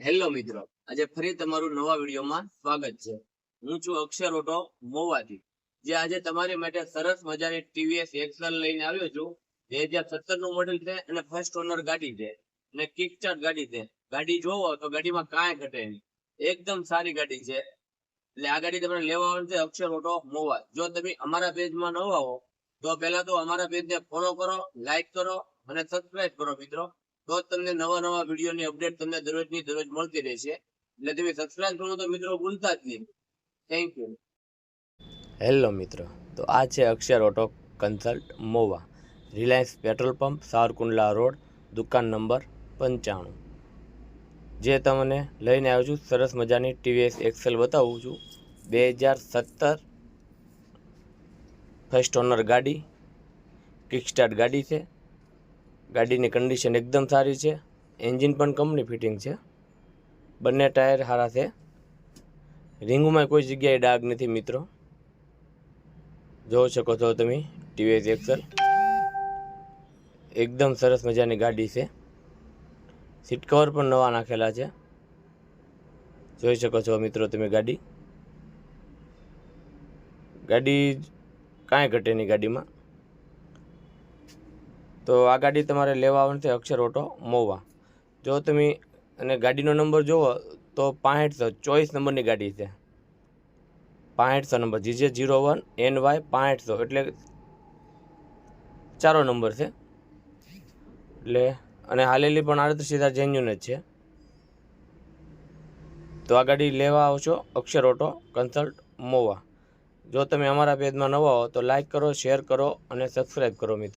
Hello મિત્રો, આજે ફરી તમારું નવા વિડીયોમાં સ્વાગત છે। હું છું અક્ષર ઓટો મોવાથી, જે આજે તમારી માટે સરસ મજાની ટીવીએસ એક્સેલ લઈને આવ્યો છું। 2017 નું મોડેલ છે અને ફર્સ્ટ ઓનર ગાડી છે અને કિક સ્ટાર્ટ ગાડી છે। ગાડી જોવો તો ગાડીમાં કાંઈ ઘટે નહીં, એકદમ સારી ગાડી છે। એટલે આ ગાડી તમને લેવા આવવાની છે અક્ષર ઓટો મોવા। જો તમે અમારા પેજમાં નવા હો તો પહેલા તો અમારા પેજને ફોલો કરો, લાઈક કરો અને સબસ્ક્રાઇબ કરો મિત્રો। તો તમને નવા વિડીયોની અપડેટ તમને દરરોજની દરરોજ મળતી રહેશે। એટલે તમે સબસ્ક્રાઇબ કરો તો મિત્રો ભૂલતા જ નહીં। Thank you. હેલો મિત્રો, તો આ છે Akshar auto consult Mova, Reliance petrol pump, Savarkundla road, દુકાન નંબર 95, જે તમને લઈને આવ્યો છું સરસ મજાની ટીવીએસ એક્સેલ બતાવું છું। 2017 ફર્સ્ટ ઓનર ગાડી, કિક સ્ટાર્ટ ગાડી છે। ગાડીની કન્ડિશન એકદમ સારી છે, એન્જિન પણ કંપની ફિટિંગ છે, બંને ટાયર સારા છે, રિંગમાં કોઈ જગ્યાએ ડાઘ નથી મિત્રો। જોઈ શકો છો તમે ટીવીએસ એક્સેલ, એકદમ સરસ મજાની ગાડી છે। સીટ કવર પણ નવા નાખેલા છે, જોઈ શકો છો મિત્રો તમે ગાડી કાંઈ ઘટે નહીં ગાડીમાં। તો આ ગાડી તમારે લેવા આવવાની છે અક્ષર ઓટો મોવા। જો તમે અને ગાડીનો નંબર જુઓ તો 6524 નંબરની ગાડી છે, 6500 નંબર, GJ01 NY 6500, એટલે 4 નંબર છે। એટલે અને હાલેલી પણ 38,000 જેન્યુન જ છે। તો આ ગાડી લેવા આવશો અક્ષર ઓટો કન્સલ્ટ મોવા। જો તમે અમારા પેજમાં નવા હો તો લાઈક કરો, શેર કરો અને સબસ્ક્રાઈબ કરો મિત્રો।